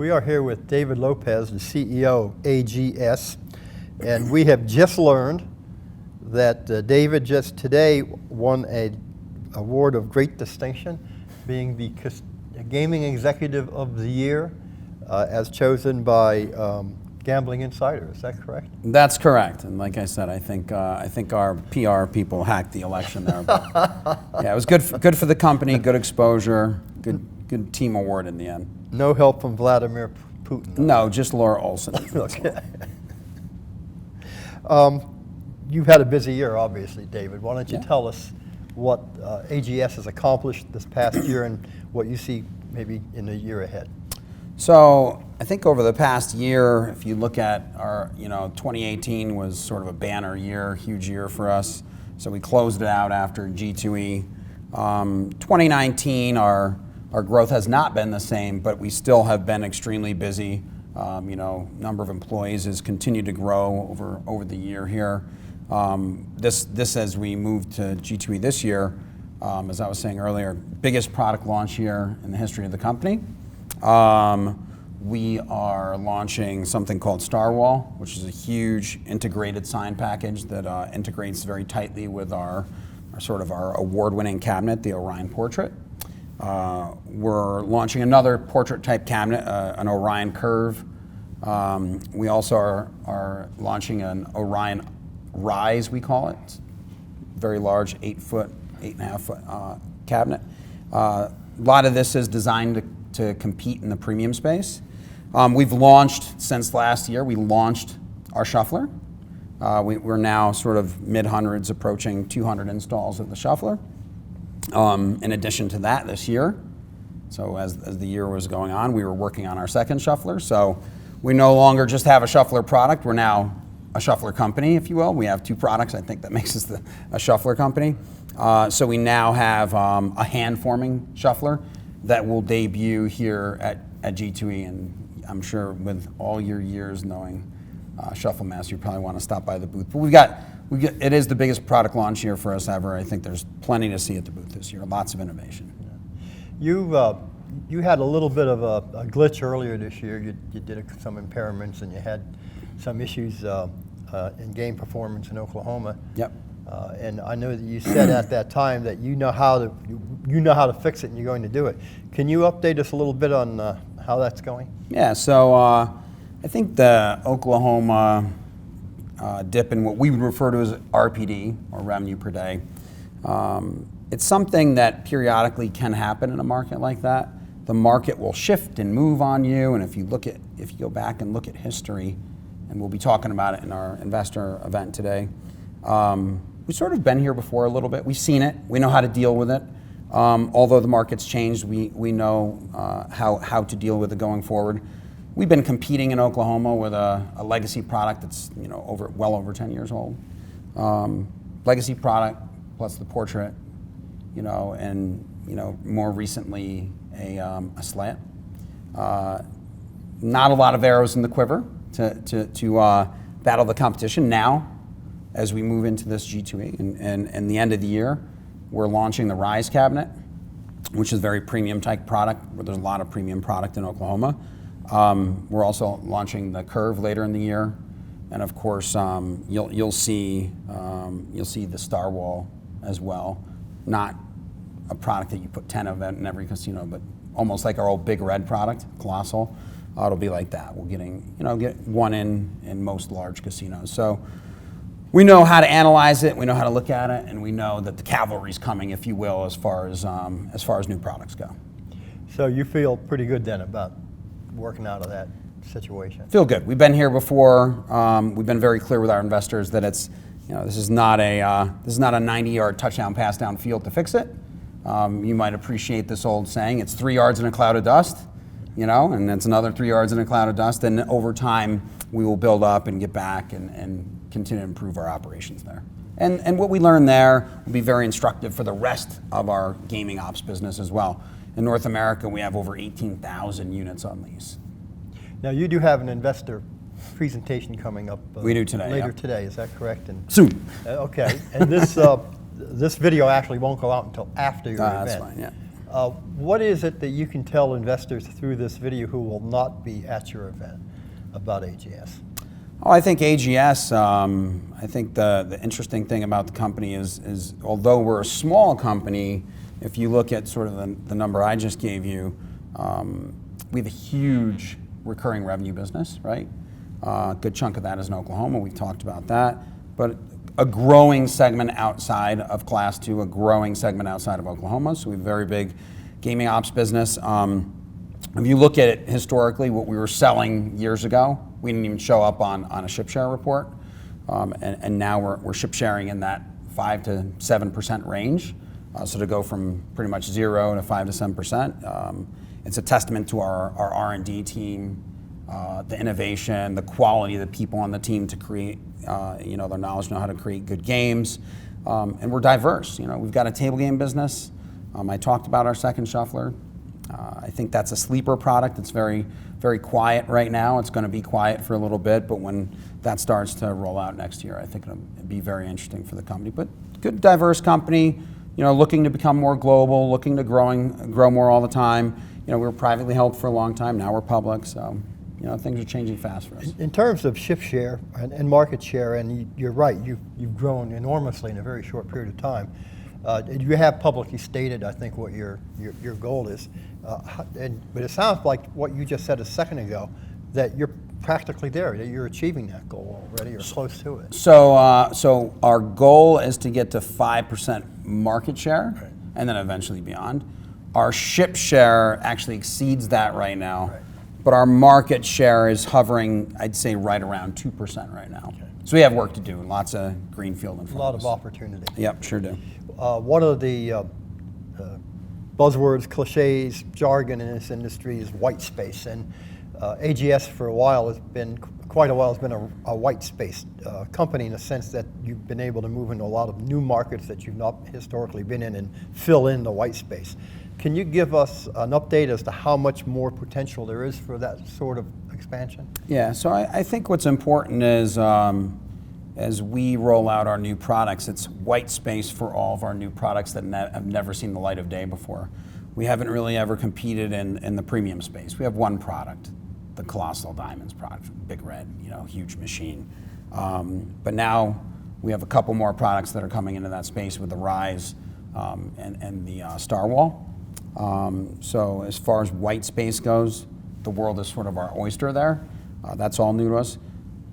We are here with David Lopez, the CEO of AGS, and we have just learned that David just today won an award of great distinction, being the Gaming Executive of the Year, as chosen by Gambling Insider. Is that correct? That's correct. And like I said, I think our PR people hacked the election there. But yeah, it was good for the company, good exposure, good team award in the end. No help from Vladimir Putin. No, just Laura Olson. Okay. You've had a busy year, obviously, David. Why don't you tell us what AGS has accomplished this past year and what you see maybe in the year ahead? So I think over the past year, if you look at our, 2018 was sort of a banner year, huge year for us. So we closed it out after G2E. 2019, our growth has not been the same, but we still have been extremely busy. Number of employees has continued to grow over the year here. This as we move to G2E this year, as I was saying earlier, biggest product launch year in the history of the company. We are launching something called Starwall, which is a huge integrated sign package that integrates very tightly with our award-winning cabinet, the Orion Portrait. We're launching another portrait-type cabinet, an Orion Curve. We also are launching an Orion Rise, we call it. It's very large, 8.5 foot cabinet. A lot of this is designed to compete in the premium space. We've launched, since last year, we launched our shuffler. We're now sort of mid-hundreds, approaching 200 installs of the shuffler. In addition to that, this year, so as the year was going on, we were working on our second shuffler. So we no longer just have a shuffler product, we're now a shuffler company, if you will. We have two products, I think that makes us a shuffler company. So we now have a hand-forming shuffler that will debut here at G2E, and I'm sure with all your years knowing Shuffle Master, you probably want to stop by the booth. But it is the biggest product launch year for us ever. I think there's plenty to see at the booth this year, lots of innovation. Yeah. You had a little bit of a glitch earlier this year. You did some impairments and you had some issues in game performance in Oklahoma. Yep. And I know that you said at that time that you know how to fix it and you're going to do it. Can you update us a little bit on how that's going? Yeah. So I think the Oklahoma dip in what we would refer to as RPD, or revenue per day. It's something that periodically can happen in a market like that. The market will shift and move on you, and if you go back and look at history, and we'll be talking about it in our investor event today, we've sort of been here before a little bit. We've seen it. We know how to deal with it. Although the market's changed, we know how to deal with it going forward. We've been competing in Oklahoma with a legacy product that's well over 10 years old. Legacy product plus the portrait, and more recently a slant. Not a lot of arrows in the quiver to battle the competition now as we move into this G2E and the end of the year. We're launching the Rise cabinet, which is a very premium type product, where there's a lot of premium product in Oklahoma. We're also launching the Curve later in the year, and of course you'll see the Starwall as well. Not a product that you put 10 of in every casino, but almost like our old Big Red product, Colossal. It'll be like that. We're get one in most large casinos. So we know how to analyze it, we know how to look at it, and we know that the cavalry's coming, if you will, as far as new products go. So you feel pretty good then about working out of that situation? Feel good. We've been here before. We've been very clear with our investors that it's, this is not a 90-yard touchdown pass downfield to fix it. You might appreciate this old saying: it's 3 yards in a cloud of dust, and it's another 3 yards in a cloud of dust. And over time, we will build up and get back and continue to improve our operations there. And what we learn there will be very instructive for the rest of our gaming ops business as well. In North America, we have over 18,000 units on lease. Now, you do have an investor presentation coming up. We do today. Later today, is that correct? And soon. Okay, and this video actually won't go out until after your event. That's fine. What is it that you can tell investors through this video who will not be at your event about AGS? Oh, I think AGS, I think the interesting thing about the company is although we're a small company, if you look at sort of the number I just gave you, we have a huge recurring revenue business, right? A good chunk of that is in Oklahoma. We've talked about that. But a growing segment outside of Class 2, a growing segment outside of Oklahoma. So we have a very big gaming ops business. If you look at it historically, what we were selling years ago, we didn't even show up on a ship share report. And now we're ship sharing in that 5 to 7% range. So to go from pretty much 0 to 5 to 7%, it's a testament to our R&D team, the innovation, the quality of the people on the team to create, their knowledge, know how to create good games. And we're diverse. We've got a table game business. I talked about our second shuffler. I think that's a sleeper product. It's very, very quiet right now. It's going to be quiet for a little bit, but when that starts to roll out next year, I think it'll be very interesting for the company. But good, diverse company, looking to become more global, looking to grow more all the time. We were privately held for a long time. Now we're public, so things are changing fast for us. In terms of ship share and market share, and you're right, you've grown enormously in a very short period of time. You have publicly stated, I think, what your goal is. But it sounds like what you just said a second ago, that you're practically there, that you're achieving that goal already or close to it. So our goal is to get to 5% market share, right, and then eventually beyond. Our ship share actually exceeds that right now, right, but our market share is hovering, I'd say, right around 2% right now. Okay. So we have work to do, lots of greenfield in front of us. A lot of opportunity. Yep, sure do. One of the buzzwords, cliches, jargon in this industry is white space, and AGS for a while has been a white space company in the sense that you've been able to move into a lot of new markets that you've not historically been in and fill in the white space. Can you give us an update as to how much more potential there is for that sort of expansion? Yeah, so I think what's important is as we roll out our new products, it's white space for all of our new products that have never seen the light of day before. We haven't really ever competed in the premium space. We have one product, the Colossal Diamonds product, Big Red, huge machine. But now we have a couple more products that are coming into that space with the Rise and the Star Wall. So as far as white space goes, the world is sort of our oyster there. That's all new to us.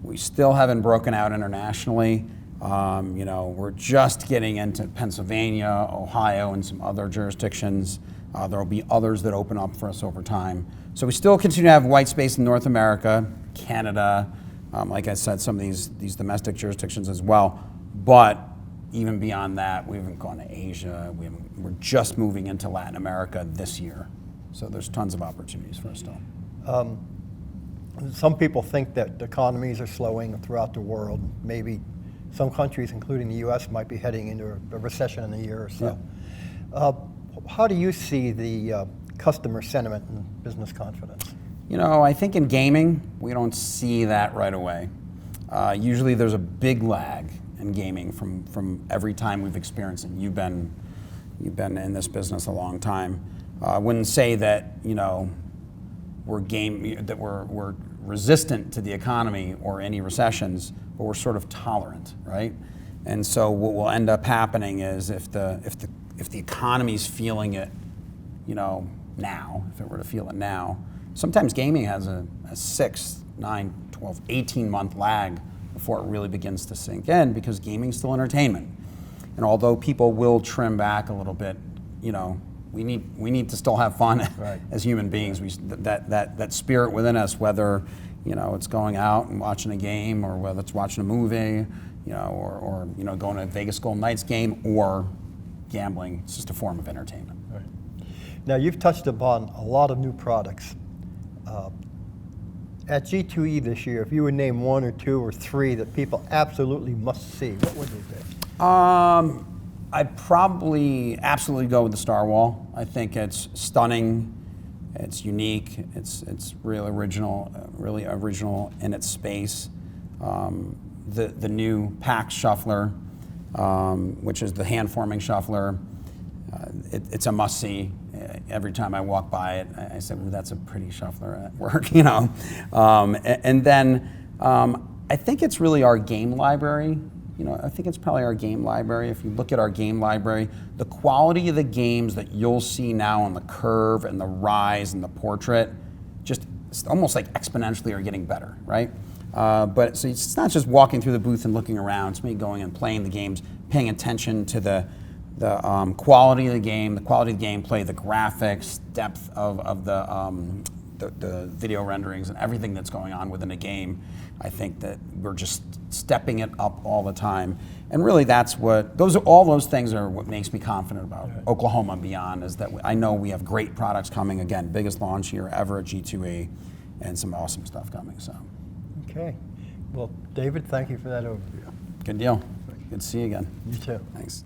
We still haven't broken out internationally. We're just getting into Pennsylvania, Ohio, and some other jurisdictions. There will be others that open up for us over time. So we still continue to have white space in North America, Canada, like I said, some of these domestic jurisdictions as well. But even beyond that, we haven't gone to Asia. We're just moving into Latin America this year. So there's tons of opportunities for us still. Some people think that economies are slowing throughout the world. Maybe some countries, including the U.S., might be heading into a recession in a year or so. Yeah. How do you see the customer sentiment and business confidence? I think in gaming, we don't see that right away. Usually there's a big lag in gaming from every time we've experienced it. You've been in this business a long time. I wouldn't say that, we're resistant to the economy or any recessions, but we're sort of tolerant, right? And so what will end up happening is if the economy's feeling it, now, if it were to feel it now, sometimes gaming has a 6, 9, 12, 18-month lag before it really begins to sink in, because gaming's still entertainment. And although people will trim back a little bit, we need to still have fun, right, as human beings. That spirit within us, whether it's going out and watching a game, or whether it's watching a movie, or going to a Vegas Golden Knights game, or gambling, it's just a form of entertainment. Right. Now you've touched upon a lot of new products. At G2E this year, if you would name 1 or 2 or 3 that people absolutely must see, what would they be? I'd probably absolutely go with the Star Wall. I think it's stunning, it's unique, it's really original in its space. The new PAX shuffler, which is the hand-forming shuffler, it's a must-see. every time I walk by it, I say, "Ooh, that's a pretty shuffler at work," you know. And then I think it's really our game library. You know, I think it's probably our game library. If you look at our game library, the quality of the games that you'll see now on the Curve and the Rise and the Portrait, just it's almost like exponentially are getting better, right? But so it's not just walking through the booth and looking around. It's me going and playing the games, paying attention to the quality of the game, the quality of the gameplay, the graphics, depth of the video renderings, and everything that's going on within a game. I think that we're just stepping it up all the time, and really that's what all those things are what makes me confident about Oklahoma and beyond. Is that I know we have great products coming. Again, biggest launch year ever at G2E, and some awesome stuff coming. So, Okay. Well, David, thank you for that overview. good deal. Good to see you again. You too. Thanks.